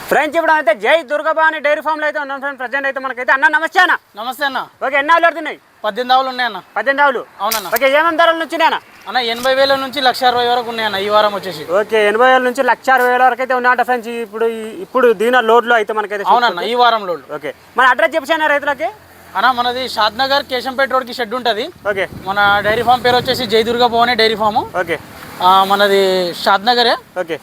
Friends ఇప్పుడు అయితే జై దుర్గాబాని డైరీ ఫామ్ లో అయితే ఉన్నాం ఫ్రెండ్స్. ప్రజెంట్ అయితే మనకైతే అన్న నమస్తే అన్న. నమస్తే అన్న. ఓకే, ఎన్ని ఆవులు పడుతున్నాయి? 18 ఆవులు ఉన్నాయన్న. 18 ఆవులు అవునన్న. ఓకే, ఏమేమి ధరల నుంచి అన్న? 80,000 నుంచి 1,60,000 వరకు ఉన్నాయన్న ఈ వారం వచ్చేసి. ఓకే, 80,000 నుంచి 1,60,000 వరకు అయితే ఉన్నాయంట ఫ్రెండ్స్. ఇప్పుడు దీని లోడ్లో అయితే మనకైతే. అవునన్న, ఈ వారం లోడ్. ఓకే, మన అడ్రస్ చెప్పాను రైతులకి అన్న. మనది షాద్నగర్ కేశంపేట రోడ్ కి షెడ్ ఉంటుంది. ఓకే, మన డైరీ ఫామ్ పేరు వచ్చేసి జై దుర్గా భవనే డైరీ ఫామ్. ఓకే, మనది షాద్నగరే. ఓకే,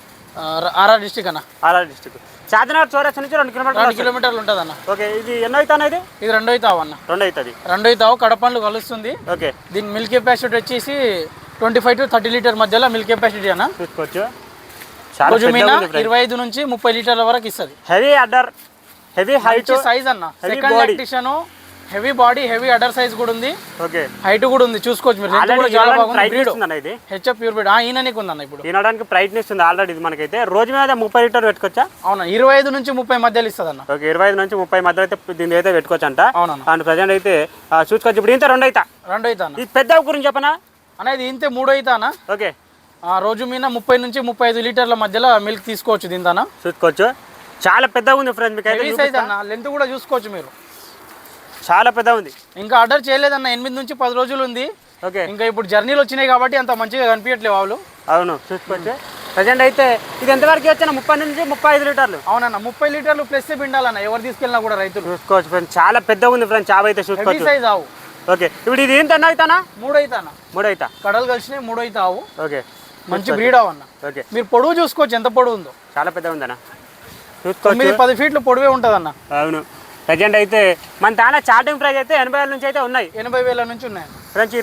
ఆర్ఆర్ డిస్టిక్ అన్న. ఆర్ఆర్ డిస్టిక్ షాద్నగర్ చౌరస్తా నుంచి 2 కిలోమీటర్లు ఉంటుంది అన్న. ఓకే, ఇది ఎన్నో అవుతాను? ఇది రెండో అవుతావు అన్న. రెండో అవుతావు కడపండ్లు కలుస్తుంది. ఓకే, దీని మిల్క్ కెపాసిటీ వచ్చేసి 25 to 30 లీటర్ మధ్యలో మిల్క్ కెపాసిటీ అన్న. చూసుకోవచ్చు. రోజు మీద 25 నుంచి 30 లీటర్ల వరకు ఇస్తుంది. Heavy udder, heavy height size అన్న. Second lactation, heavy body, heavy udder size కూడా ఉంది. ఓకే, హైట్ కూడా ఉంది. చూసుకోవచ్చు మీరు. చాలా బాగుంది. బ్రీడ్ ఇది హెచ్ఎఫ్ ప్యూర్ బ్రీడ్. ఈయనకి ఉందన్న. ఇప్పుడు తినడానికి బ్రైట్నెస్ ఉంది ఆల్రెడీ. ఇది మనకైతే రోజు మీద 30 లీటర్ పెట్టుకోవచ్చా? అవునా, 25 నుంచి 30 మధ్యలో ఇస్తుంది అన్న. ఓకే, 25 నుంచి 30 మధ్యలో అయితే దీని అయితే పెట్టుకోవచ్చు అంట. అవునన్న. అండ్ ప్రజెంట్ అయితే చూసుకోవచ్చు. ఇప్పుడు ఇంత రెండు అవుతా అన్న. ఈ పెద్ద గురించి చెప్పనా అనేది ఇంతే 3 అవుతా అన్న. ఓకే, రోజు మీద 30 నుంచి 35 లీటర్ల మధ్యలో మిల్క్ తీసుకోవచ్చు దీంతో. చూసుకోవచ్చు. చాలా పెద్దగా ఉంది ఫ్రెండ్స్. మీకు హెవీ సైజ్ అన్న. లెంత్ కూడా చూసుకోవచ్చు మీరు. చాలా పెద్ద ఉంది. ఇంకా ఆర్డర్ చేయలేదన్న. 8 నుంచి 10 రోజులు ఉంది. ఓకే, ఇంకా ఇప్పుడు జర్నీలు వచ్చినాయి కాబట్టి అంత మంచిగా కనిపించట్లేవు వాళ్ళు. అవును, చూసుకోవచ్చు. ప్రజెంట్ అయితే ఇది ఎంతవరకు వచ్చిన 30 నుంచి 35 లీటర్లు. అవునన్న, 30 లీటర్లు ప్లస్ పిండాలన్న. ఎవరు తీసుకెళ్ళినా కూడా రైతులు. చూసుకోవచ్చు ఫ్రెండ్స్, చాలా పెద్దగా ఉంది ఫ్రెండ్స్. చావ అయితే చూసుకోవచ్చు. సైజ్ ఆవు. ఓకే, ఇప్పుడు ఇది ఏంటి అన్న? అవుతానా 3 అవుతానా? 3 అవుతా. కడలు కలిసినాయి. 3 అవుతా ఆవు. ఓకే, మంచి బ్రీడ్ ఆవు అన్న. ఓకే, మీరు పొడవు చూసుకోవచ్చు ఎంత పొడవు ఉందో. చాలా పెద్దగా ఉందన్న. చూసుకోవచ్చు. 10 ఫీట్లు పొడవే ఉంటుంది అన్న. అవును. ప్రజెంట్ అయితే మన దాని చార్టింగ్ ప్రైస్ అయితే 80,000 నుంచి అయితే ఉన్నాయి. 80,000 నుంచి ఉన్నాయి ఫ్రెండ్స్.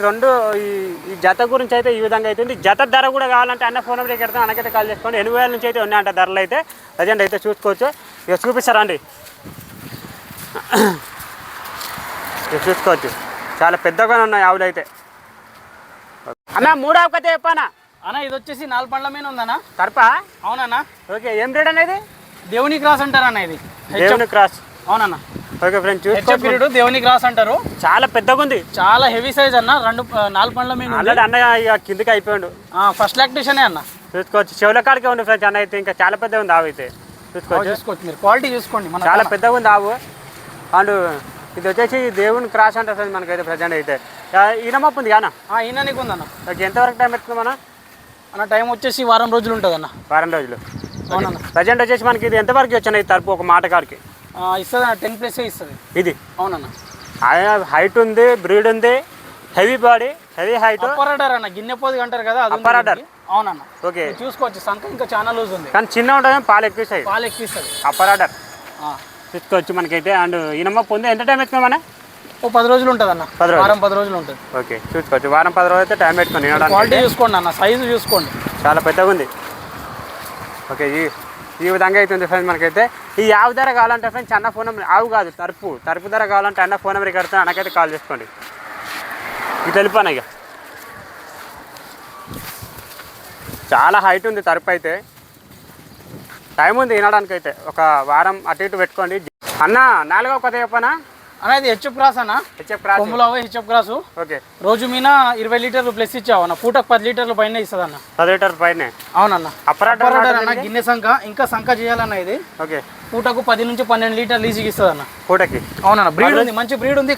ఈ జత గురించి అయితే ఈ విధంగా అయితే ఉంది. జత ధర కూడా కావాలంటే అన్న ఫోన్ నెంబర్కి పెడతాం. అన్నకైతే కాల్ చేసుకోండి. 80,000 నుంచి అయితే ఉన్నాయంట ధరలు అయితే. ప్రజెంట్ అయితే చూసుకోవచ్చు. ఇక చూపిస్తారా అండి? ఇక చూసుకోవచ్చు. చాలా పెద్దగానే ఉన్నాయి ఆవులు అయితే. అన్న 3వ కథ చెప్పానా అన్న? ఇది వచ్చేసి 4 పండ్ల మీద ఉందన్న. కర్పా? అవునన్నా. ఓకే, ఏం బ్రీడ్ అనేది? దేవుని క్రాస్ అంటారన్న. ఇది దేవుని క్రాస్. అవునన్న. ఓకే ఫ్రెండ్స్, చూసుకోవచ్చు. దేవుని క్రాస్ అంటారు. చాలా పెద్దగా ఉంది. చాలా హెవీ సైజ్ అన్న. 4 పండ్ల మీద ఆల్రెడీ అన్న ఇక కిందకి అయిపోయాడు. ఫస్ట్ లాక్టేషనే అన్న. చూసుకోవచ్చు. చెవుల కాడికే ఉంది ఫ్రెండ్స్. అన్న అయితే ఇంకా చాలా పెద్దగా ఉంది ఆవు అయితే. చూసుకోవచ్చు మీరు. క్వాలిటీ చూసుకోండి. చాలా పెద్దగా ఉంది ఆవు. అండ్ ఇది వచ్చేసి దేవుని క్రాస్ అంటే ఫ్రెండ్స్ మనకైతే ప్రజెంట్ అయితే. ఈనమప్పు ఉంది కానా? ఈయనకి ఉందన్న. ఓకే, ఎంతవరకు టైం పెడుతుంది అన్న? టైం వచ్చేసి వారం రోజులు ఉంటుంది అన్న. వారం రోజులు. అవునన్న. ప్రజెంట్ వచ్చేసి మనకి ఇది ఎంతవరకు వచ్చినాయి తరపు ఒక మాట కాడికి? ఇస్తుంది అన్న. 10+ ఇస్తుంది ఇది. అవునన్న. హైట్ ఉంది, బ్రీడ్ ఉంది, heavy body, heavy height. Upper order అన్న. గిన్నె పోదు అంటారు కదా, అప్పర్ ఆర్డర్. అవునన్న. ఓకే, చూసుకోవచ్చు. సంఖ ఇంకా చాలా లూజ్ ఉంది కానీ చిన్న ఉంటుంది. పాలు ఎక్కువ ఇస్తాయి. పాలు ఎక్కువ ఇస్తుంది. అప్పర్ ఆర్డర్ చూసుకోవచ్చు మనకైతే. అండ్ ఈనమప్పు ఉంది. ఎంత టైం పెట్టుకున్నా మన? 10 రోజులు ఉంటుంది అన్న. వారం 10 రోజులు ఉంటుంది. ఓకే, చూసుకోవచ్చు. వారం 10 రోజులు అయితే టైం పెట్టుకుని. క్వాలిటీ చూసుకోండి అన్న. సైజు చూసుకోండి. చాలా పెద్దగా ఉంది. ఓకే, ఈ విధంగా అయితే ఉంది ఫ్రెండ్స్ మనకైతే. ఈ ఆవు ధర కావాలంటే ఫ్రెండ్స్ అన్న ఫోన్ నెంబర్, ఆవు కాదు తరపు ధర కావాలంటే అన్న ఫోన్ నెంబర్కి కడితే అన్నకైతే కాల్ చేసుకోండి. ఇది తెలిపాను. ఇక చాలా హైట్ ఉంది తరపు అయితే. టైం ఉంది వినడానికి అయితే. ఒక వారం అటు ఇటు పెట్టుకోండి అన్న. 4వ కథ చెప్పనా? అనేది హెచ్ఎఫ్ క్రాస్ అన్న. HF cross. కొమ్ములావు హెచ్ఎఫ్ క్రాస్. ఓకే, రోజు మీద 20 లీటర్లు ప్లస్ ఇచ్చావు అన్న. పూటకు 10 లీటర్ల పైన ఇస్తుంది అన్న. 10 లీటర్ పైన. అవునన్న. అప్పరాటర్ అన్న. గిన్నె సంఖ ఇంకా సంఖ చేయాలన్న. ఇది ఓకే, పూటకు 10 నుంచి 12 లీటర్లు ఈజీగా ఇస్తుంది అన్న. పూటకి. అవునన్న. బ్రీడ్ ఉంది, మంచి బ్రీడ్ ఉంది.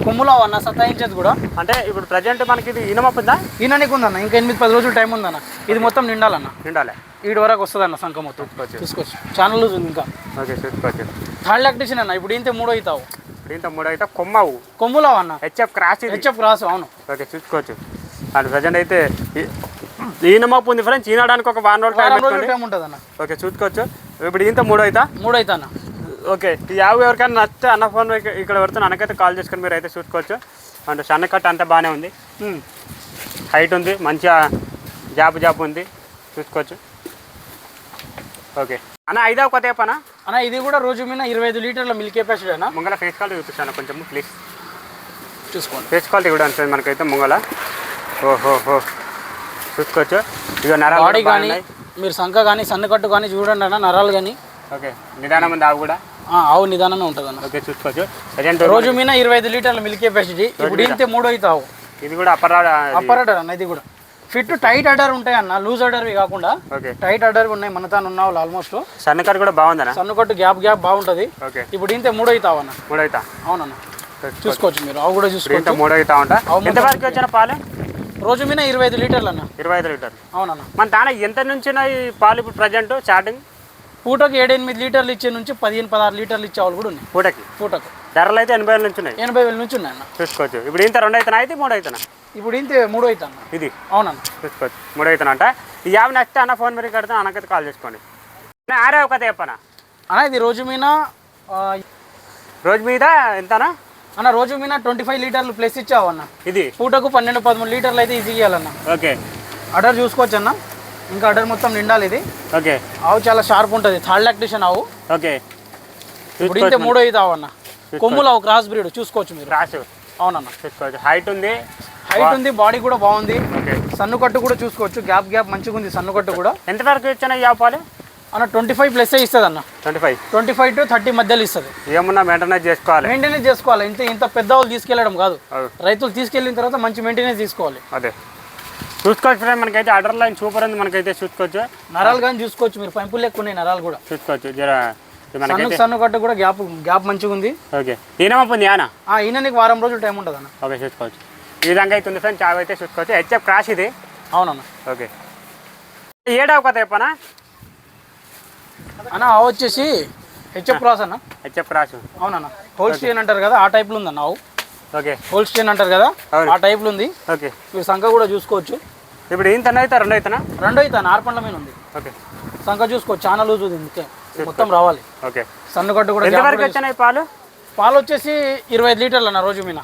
కొమ్ములావు అన్న. సతాయించేది కూడా. అంటే ఇప్పుడు ప్రజెంట్ మనకి ఇది ఈనమప్పు ఉందా? ఈయనకి ఉందన్న. ఇంకా 8-10 రోజులు టైం ఉందన్న. ఇది మొత్తం నిండాలన్న. నిండాలి. ఈడు వరకు వస్తుంది అన్న సంఖ మొత్తం. చూసుకోవచ్చు. చాలా లూజ్ ఉంది ఇంకా. ఓకే, చూసుకోవచ్చు. థర్డ్ లాక్టేషన్ అన్న. ఇప్పుడు ఇంతే 3 అవుతావు. దీంతో 3 అయితే కొమ్మవు. కొమ్ములావు అన్న. HF cross. HF cross. అవును. ఓకే, చూసుకోవచ్చు. అండ్ ప్రజెంట్ అయితే ఈనమప్పు ఉంది ఫ్రెండ్స్. ఈనడానికి ఒక 1 రోజులు టైం ఉంటుంది అన్న. ఓకే, చూసుకోవచ్చు. ఇప్పుడు ఇంత 3 అవుతా. 3 అవుతా అన్న. ఓకే, ఈ ఆవు ఎవరికైనా నచ్చితే అన్న ఫోన్ ఇక్కడ పెడుతున్నా. అన్నకైతే కాల్ చేసుకొని మీరు అయితే చూసుకోవచ్చు. అండ్ సన్నకట్ట అంతా బాగానే ఉంది. హైట్ ఉంది, మంచిగా జాబు ఉంది. చూసుకోవచ్చు. ఓకే అన్న, 5వ కథ చెప్పనా అన్న? ఇది కూడా రోజు మీద 25 లీటర్ల మిల్క్ కెపాసిటీ అన్న. ముంగల ఫేస్ క్వాలిటీ చూపిస్తాను కొంచెం ప్లీజ్. చూసుకోండి. ఫేస్ క్వాలిటీ కూడా ఉంటుంది మనకైతే ముంగల. ఓహో, చూసుకోవచ్చు. ఇక నరాలు బాడీ కానీ, మీరు సంఖ కానీ, సన్నకట్టు కానీ చూడండి అన్న. నరాలు కానీ. ఓకే, నిదానం ఉంది ఆవు కూడా. ఆవు నిదానంగా ఉంటుంది అన్న. ఓకే, చూసుకోవచ్చు. రోజు మీద 25 లీటర్ల మిల్క్ కెపాసిటీ. ఇప్పుడు ఇంతే 3 అవుతావు. ఇది కూడా అప్పర్ ఆర్డర్ అన్న. ఇది కూడా ఫిట్ టైట్ అడర్ ఉంటాయి అన్న, లూజ్ అడర్వి కాకుండా ఓకే టైట్ అడర్ ఉన్నాయి. మన తాను ఉన్నావు ఆల్మోస్ట్. సన్నకట్ కూడా బాగుందన్న. సన్నుకట్టు గ్యాప్ బాగుంటుంది. ఓకే ఇప్పుడు ఇంతే 3 అవుతావన్న. 3 అవుతా. అవునన్న, చూసుకోవచ్చు మీరు. అవి కూడా చూసుకోవచ్చు. ఇంత 3 అవుతా ఉంటా. ఎంత వరకు వచ్చిన పాలు రోజు మీద 25 లీటర్లు అన్న. 25 లీటర్లు. అవునన్న. మన దాని ఎంత నుంచి ఈ పాలు ఇప్పుడు ప్రజెంట్ స్టార్టింగ్? పూటకు 7-8 లీటర్లు ఇచ్చే నుంచి 15-16 లీటర్లు ఇచ్చే వాళ్ళు కూడా ఉన్నాయి పూటకు. ధరలు అయితే 80,000 నుంచి ఉన్నాయి. 80,000 నుంచి ఉన్నాయి అన్న. చూసుకోవచ్చు. ఇప్పుడు ఇంత 2 అవుతున్నా అయితే 3 అవుతున్నా? ఇప్పుడు ఇంతే 3 అవుతా అన్న. ఇది అవునన్న, చూసుకోవచ్చు. 3 అవుతున్నా అంట. ఈ యాభై నచ్చితే అన్న ఫోన్ మీరు కడతాను, అన్నకైతే కాల్ చేసుకోండి. ఆరే ఒక చెప్పనా అన్న, ఇది రోజు మీద ఎంతనా అన్న? రోజు మీద 25 లీటర్లు ప్లస్ ఇచ్చావు అన్న. ఇది పూటకు 12-13 లీటర్లు అయితే ఈజీ ఇవ్వాలన్న. ఓకే అడర్ చూసుకోవచ్చు అన్న. ఇంకా అడర్ మొత్తం నిండాలి ఇది. ఓకే ఆవు చాలా షార్ప్ ఉంటుంది. థర్డ్ లాక్టేషన్ ఆవు. ఓకే ఇప్పుడు ఇంతే 3 అవుతావు అన్న. కొమ్ములు ఆవు క్రాస్ బ్రీడ్ చూసుకోవచ్చు మీరు. రాసు. అవునన్న, చూసుకోవచ్చు. హైట్ ఉంది, బాడీ కూడా బాగుంది. ఓకే సన్నుకట్టు కూడా చూసుకోవచ్చు. గ్యాప్ మంచిగా ఉంది సన్నుకట్టు కూడా. ఎంత వరకు ఇచ్చిన ఈ పాలు అన్న? 25 ప్లస్ ఇస్తుంది అన్న. 25 to 30 మధ్యలో ఇస్తుంది. ఏమన్నా మెయింటెనెన్స్ చేసుకోవాలి. ఇంత పెద్ద వాళ్ళు తీసుకెళ్ళడం కాదు, రైతులు తీసుకెళ్ళిన తర్వాత మంచి మెయింటెనెన్స్ తీసుకోవాలి. అదే చూసుకోవచ్చు ఫ్రెండ్. మనకైతే అడర్ లైన్ సూపర్ ఉంది. మనకైతే చూసుకోవచ్చు. నరాలు కానీ చూసుకోవచ్చు మీరు. పైపులు ఎక్కువ ఉన్నాయి, నరాలు కూడా చూసుకోవచ్చు. సన్నుకట్టు కూడా గ్యాప్ మంచిగా ఉంది. ఓకే ఈయనమవుతుంది ఆనా? ఈయన నీకు వారం రోజులు టైం ఉంటుంది అన్న. ఓకే చూసుకోవచ్చు. ఈ విధంగా అయితే ఉంది ఫ్రెండ్. చావు అయితే చూసుకోవచ్చు. హెచ్ఎఫ్ క్రాష్ ఇది. అవునన్న. ఓకే ఏడావు కదా చెప్పనా అన్న? వచ్చేసి హెచ్ఎఫ్ క్రాస్ అన్న. HF crash. అవునన్న. హోల్ స్టేన్ అంటారు కదా, ఆ టైప్లో ఉంది అన్న ఆవు. ఓకే హోల్ స్టేన్ అంటారు కదా, ఆ టైప్లో ఉంది. ఓకే మీరు సంఖ కూడా చూసుకోవచ్చు. ఇప్పుడు ఇంత అయితే 2 అవుతానా? 2 అవుతా. ఆర్పండ్ల మీద ఉంది. ఓకే సంఖ చూసుకోవచ్చు. చాలా లూజ్ ఉంది, మొత్తం రావాలి. ఓకే సన్నుకట్టు కూడా. ఎంతవరకు వచ్చినాయి పాలు వచ్చేసి 25 లీటర్లు అన్న రోజు మీద.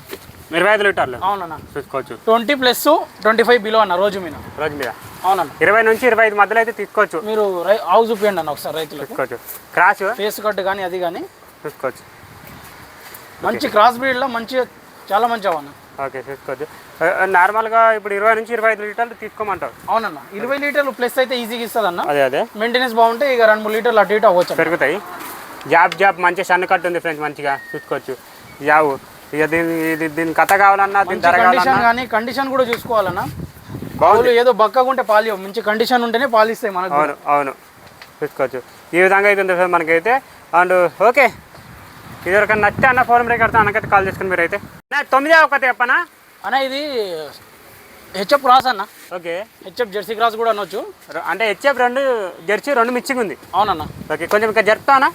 25 లీటర్లు. అవునన్న. చూసుకోవచ్చు. 20 ప్లస్ 25 బిలో అన్న రోజు మీద. అవునన్న. 20 నుంచి 25 మధ్యలో అయితే తీసుకోవచ్చు. మీరు ఆవు చూపించండి అన్న ఒకసారి రైతులకు. చూసుకోవచ్చు. క్రాస్ ఫేస్ కట్ కానీ అది కానీ చూసుకోవచ్చు. మంచి క్రాస్ బ్రీడ్లో చాలా మంచి అన్న. ఓకే చూసుకోవచ్చు. నార్మల్గా ఇప్పుడు 20 నుంచి 25 లీటర్లు తీసుకోమంటారు. అవునన్న. 20 లీటర్లు ప్లస్ అయితే ఈజీగా ఇస్తుంది అన్న. అదే మెయింటెనెన్స్ బాగుంటే ఇక 2-3 లీటర్లు అటు ఇటు అవ్వచ్చు, పెరుగుతాయి. జాబ్ మంచి సన్న కట్టు ఉంది ఫ్రెండ్స్. మంచిగా చూసుకోవచ్చు. యావు ఇక దీని కథ కావాలన్నా, దీని ధర కావాలన్నా కండిషన్ కూడా చూసుకోవాలన్నా. పాలు ఏదో బక్కగా ఉంటే పాలు మంచి కండిషన్ ఉంటేనే పాలు ఇస్తాయి మనకు. అవును చూసుకోవచ్చు. ఈ విధంగా అయితే ఉంది ఫ్రెండ్ మనకైతే. అండ్ ఓకే ఇది వరకు నచ్చితే అన్న ఫోన్ బ్రేక్ కడతా, అన్నకైతే కాల్ చేసుకుని మీరు అయితే 9 ఒకటి చెప్పనా అన్న? ఇది హెచ్ఎఫ్ క్రాస్ అన్న. ఓకే హెచ్ఎఫ్ జెర్సీ క్రాస్ కూడా అనొచ్చు. అంటే హెచ్ఎఫ్ 2 జెర్సీ 2 మిక్సింగ్ ఉంది. అవునన్న. ఓకే కొంచెం ఇంకా జరుపుతానా?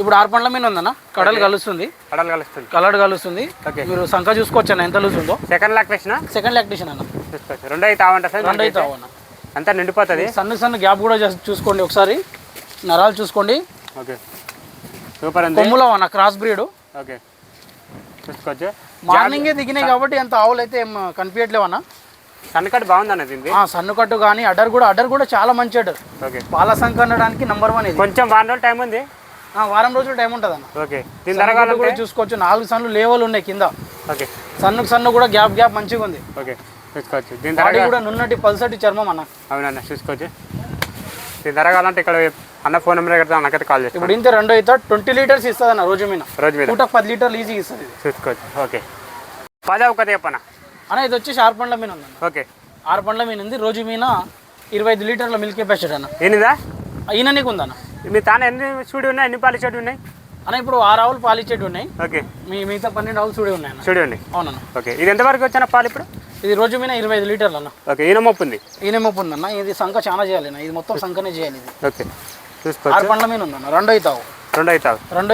ఇప్పుడు 6 పండ్ల మీద ఉందన్న. కలర్ కలుస్తుంది. మీరు సంఖ చూసుకోవచ్చు అన్న ఎంత లూజ్ ఉందో. సెకండ్ లాక్టేషన్ అన్న. చూసుకోవచ్చు. 2 అయితే అవంట సార్. 2 అయితే అవన్న. అంతా నిండిపోతుంది. సన్న గ్యాప్ కూడా చూసుకోండి ఒకసారి. నరాలు చూసుకోండి. ఓకే సూపర్ ఉంది. కొమ్ములో అన్న క్రాస్ బ్రీడ్. ఓకే చూసుకోవచ్చు. మార్నింగే దిగినాయి కాబట్టి అంత ఆవులు అయితే ఏం కనిపించట్లేవు అన్న. సన్నకట్టు బాగుంది అన్నది. సన్నుకట్టు కానీ అడర్ కూడా చాలా మంచి అడర్. ఓకే పాల సంఖ అనడానికి నంబర్ 1 ఇది. కొంచెం వారం రోజులు టైం ఉంది. వారం రోజులు టైం ఉంటుంది అన్న. ఓకే దీని ధర కూడా చూసుకోవచ్చు. 4 సన్లు లేవలు ఉన్నాయి కింద. ఓకే సన్ను కూడా గ్యాప్ మంచిగా ఉంది. ఓకే చూసుకోవచ్చు. దీని ధర కూడా నున్నటి పల్సటి చర్మం అన్న. అవునన్న చూసుకోవచ్చు. దీని ధర కావాలంటే ఇక్కడ అన్న ఫోన్ నెంబర్ కడతా, అన్నకైతే కాల్ చేస్తాను. ఇప్పుడు ఇంత 2 అయితే 20 లీటర్స్ ఇస్తుంది అన్న రోజు మీద. పూటకు 10 లీటర్లు ఈజీగా ఇస్తుంది. చూసుకోవచ్చు. ఓకే పదా ఒక చెప్పనా అన్న? ఇది వచ్చేసి 6 పండ్ల మీద ఉంది. ఓకే 6 పండ్ల మీద ఉంది. రోజు మీద 25 లీటర్ల మిల్క్ కెపాసిటీ అన్న. ఎనిమిదా? ఈయన నీకు ఉందన్న. మీ తాను ఎన్ని చూడి ఉన్నాయి, ఎన్ని పాలు చెడు ఉన్నాయి అన్న? ఇప్పుడు 6 ఆవులు పాలిచ్చేటి ఉన్నాయి. ఓకే మిగతా 12 ఆవులు చూడి ఉన్నాయి అన్న. చూడండి. అవునన్న. ఓకే ఇది ఎంతవరకు వచ్చిన పాలు ఇప్పుడు? ఇది రోజు మీద 25 లీటర్లు అన్న. ఓకే ఈయన మొప్పు ఉంది. ఉందన్న. ఇది సంఖ చాలా చేయాలి అన్న. ఇది మొత్తం సంఖనే చేయాలి ఇది. ఓకే చూసుకోవచ్చు. 6 పండ్ల మీద ఉందన్న. 2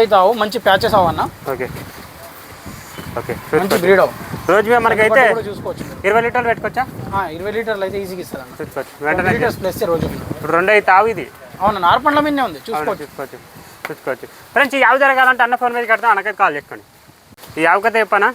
అయితే ఆవు మంచి ప్యాచెస్ ఆవు అన్న. ఓకే ఓకే మంచి బ్రీడ్ ఆవు. రోజు మీద మనకైతే చూసుకోవచ్చు. 20 లీటర్లు పెట్టుకోవచ్చా? 20 లీటర్లు అయితే ఈజీగా ఇస్తారు అన్న. చూసుకోవచ్చు. 20 లీటర్స్ ప్లస్ రోజు మీద. ఇప్పుడు 2 అయితే ఆవు ఇది. అవునన్న. 6 పండ్ల మీదనే ఉంది. చూసుకోవచ్చు. ఫ్రెండ్స్ ఈ ఆవు జరగాలంటే అన్న ఫోన్ మీద కడతాం, అన్నకైతే కాల్ చేసుకోండి. ఈ ఆవు కథ చెప్పనా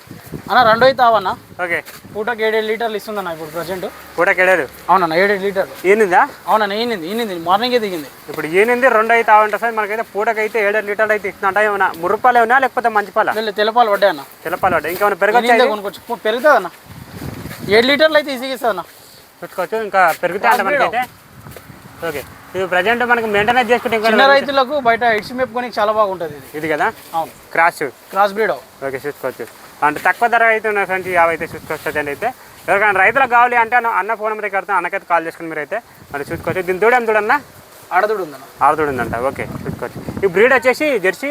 అన్న? 2 అయితే ఆవన్న. ఓకే పూటకి 7 లీటర్లు ఇస్తుందన్న ఇప్పుడు ప్రజెంట్. పూటకి 7? అవునన్న. 7 లీటర్లు. ఈనిందా? అవునన్న. ఈనింది మార్నింగే దిగింది. ఇప్పుడు ఈనింది 2 అయితే ఆవంట సార్. మనకైతే పూటకైతే 7 లీటర్లు అయితే ఇస్తుందంట. ఏమన్నా ముర్రపాలు ఏమన్నా లేకపోతే మంచి పాల? తెల్లపాలు పడ్డాయి అన్న. తెల్లపాలు పడ్డాయి. ఇంకేమైనా పెరగచ్చు? పెరుగుతుంది అన్న. 7 లీటర్లు అయితే ఈజీగా ఇస్తుంది అన్న. చూసుకోవచ్చు. ఇంకా పెరుగుతాయి అంట మనకైతే. ఓకే ఇది ప్రజెంట్ మనకి మెయింటెనెన్స్ చేసుకుంటే చిన్న రైతులకు బయట ఇడ్స్ మేపుకోనికి చాలా బాగుంటుంది ఇది కదా. అవును. Cross breed. ఓకే చూసుకోవచ్చు. అంటే తక్కువ ధర అయితే ఉన్నాయి ఫ్రెండ్స్. యావ అయితే చూసుకోవచ్చు. అయితే ఎవరికైనా రైతులకు కావాలి అంటే అన్న ఫోన్ నెంబర్కి కడతాను, అన్నకైతే కాల్ చేసుకుని మీరైతే మరి చూసుకోవచ్చు. దీని దూడ ఏం దూడన్నా? ఆడదూడు ఉందన్న. ఆడదూడ ఉందంట. ఓకే చూసుకోవచ్చు. ఈ బ్రీడ్ వచ్చేసి Jersey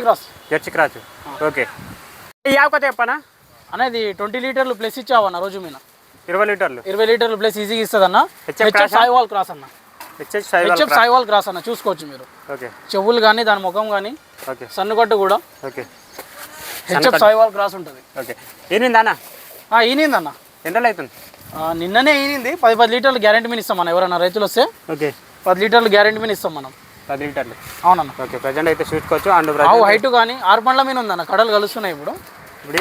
cross. Jersey cross. Okay. ఈ యావ కథ చెప్పనా అనేది 20 లీటర్లు ప్లస్ ఇచ్చావన్న రోజు మీద 20 లీటర్లు 20 లీటర్లు ప్లస్ ఈజీగా ఇస్తుంది అన్న. HF సాయివాల్ క్రాస్ అన్న. హెచ్ఎఫ్ సాయివాల్ క్రాస్ అన్న చూసుకోవచ్చు మీరు. ఓకే. చెవులు కానీ దాని ముఖం కానీ ఓకే. సన్నుగట్టు కూడా ఓకే. హెచ్ఎఫ్ సాయివాల్ క్రాస్ ఉంటుంది. ఓకే. ఏనిందా అన్న? ఈనిందన్న. ఎంతలో అవుతుంది? నిన్ననే ఈనింది. 10 లీటర్లు గ్యారెంటీ మీద ఇస్తాం మనం. ఎవరైనా రైతులు వస్తే ఓకే 10 లీటర్లు గ్యారెంటీ మీద ఇస్తాం మనం. 10 లీటర్లు. అవునన్న. ఓకే. ప్రజెంట్ అయితే చూసుకోవచ్చు. అండ్ హైట్ కానీ 6 పండ్ల మీద ఉందన్న. కడలు కలుస్తున్నాయి ఇప్పుడు.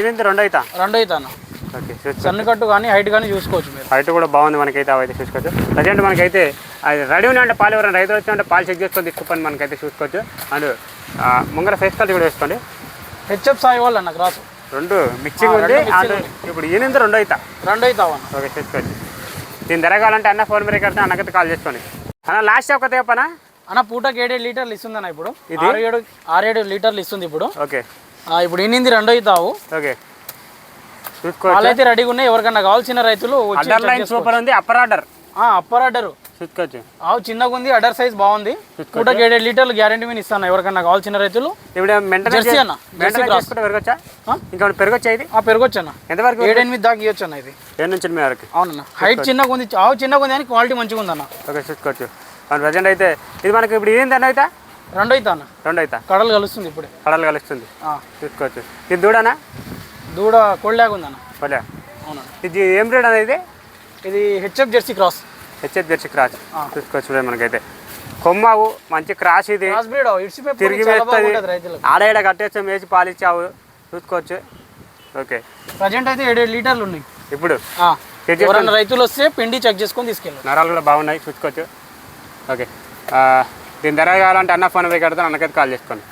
ఏనింది? 2 అవుతా. 2 అవుతా అన్న. ఓకే చూసుకోవచ్చు. సన్నుకట్టు కానీ హైట్ కానీ చూసుకోవచ్చు మీరు. హైట్ కూడా బాగుంది మనకైతే, అవైతే చూసుకోవచ్చు. ప్రజెంట్ మనకైతే అది రెడీ ఉన్నాయంటే పాలు ఎవరైనా రైతులు వచ్చినంటే పాలు చెక్ చేసుకొని తీసుకుని మనకైతే చూసుకోవచ్చు. అండ్ ముంగర ఫేస్ కట్ కూడా వేసుకోండి. హెచ్ఎఫ్ సాయివాల్ అన్న క్రాస్. 2 మిక్సింగ్ ఉంది. అండ్ ఇప్పుడు ఈనింది 2 అవుతా. 2 అవుతావు అన్న. ఓకే చూసుకోవచ్చు. దీన్ని జరగాలంటే అన్న ఫోన్ మీద కడితే అన్నకైతే కాల్ చేసుకోండి. అన్న లాస్ట్ ఒక చెప్పనా అన్న? పూటకి 7 లీటర్లు ఇస్తుంది అన్న. ఇప్పుడు 6-7 లీటర్లు ఇస్తుంది ఇప్పుడు. ఓకే. ఇప్పుడు ఈనింది 2 అవుతావు. ఓకే చూసుకోవచ్చు. వాళ్ళైతే రెడీగా ఉన్నాయి. ఎవరికన్నా కావాల్సిన రైతులు అడ్డర్ లైన్ సూపర్ ఉంది. Upper order. అప్పర్ ఆర్డర్ చూసుకోవచ్చు. ఆవు చిన్నగా ఉంది. అడర్ సైజ్ బాగుంది. పూటకి 7 లీటర్లు గ్యారెంటీ మీద ఇస్తాను ఎవరికన్నా కావాల్సిన రైతులు. ఇప్పుడు జెర్సీ అన్న. పెరగొచ్చా? ఇంకా పెరగొచ్చా? ఇది పెరగొచ్చు అన్న. ఎంతవరకు? 7-8 దాకా ఇవ్వచ్చు అన్న. ఇది 7 నుంచి 8 వరకు. అవునన్న. హైట్ చిన్నగా ఉంది. ఆవు చిన్నగా ఉంది కానీ క్వాలిటీ మంచిగా ఉందన్న. ఓకే చూసుకోవచ్చు. అండ్ ప్రజెంట్ అయితే ఇది మనకి ఇప్పుడు ఏంది అన్న? అవుతా 2 అవుతా అన్న. 2 అవుతా. కడలు కలుస్తుంది ఇప్పుడే. కడలు కలుస్తుంది. చూసుకోవచ్చు. ఇది దూడనా? దూడ కోళ్ళాగా ఉందన్న. కొలే. అవునన్న. ఇది ఏం బ్రీడ్ అనేది? ఇది HF Jersey cross. HF Jersey cross. చూసుకోవచ్చు. మనకైతే కొమ్మావు మంచి క్రాస్. ఇది తిరిగి వేస్తుంది. ఆడ కట్టేస్తాం వేసి పాలిచ్చావు. చూసుకోవచ్చు. ఓకే. ప్రజెంట్ అయితే 7 లీటర్లు ఉన్నాయి ఇప్పుడు. ఎవరైనా రైతులు వస్తే పిండి చెక్ చేసుకొని తీసుకెళ్ళారు. నరాలు కూడా బాగున్నాయి. చూసుకోవచ్చు. ఓకే. దీని ధర కావాలంటే అన్న ఫోన్ పే కడతాను, అన్నకైతే కాల్ చేసుకోండి.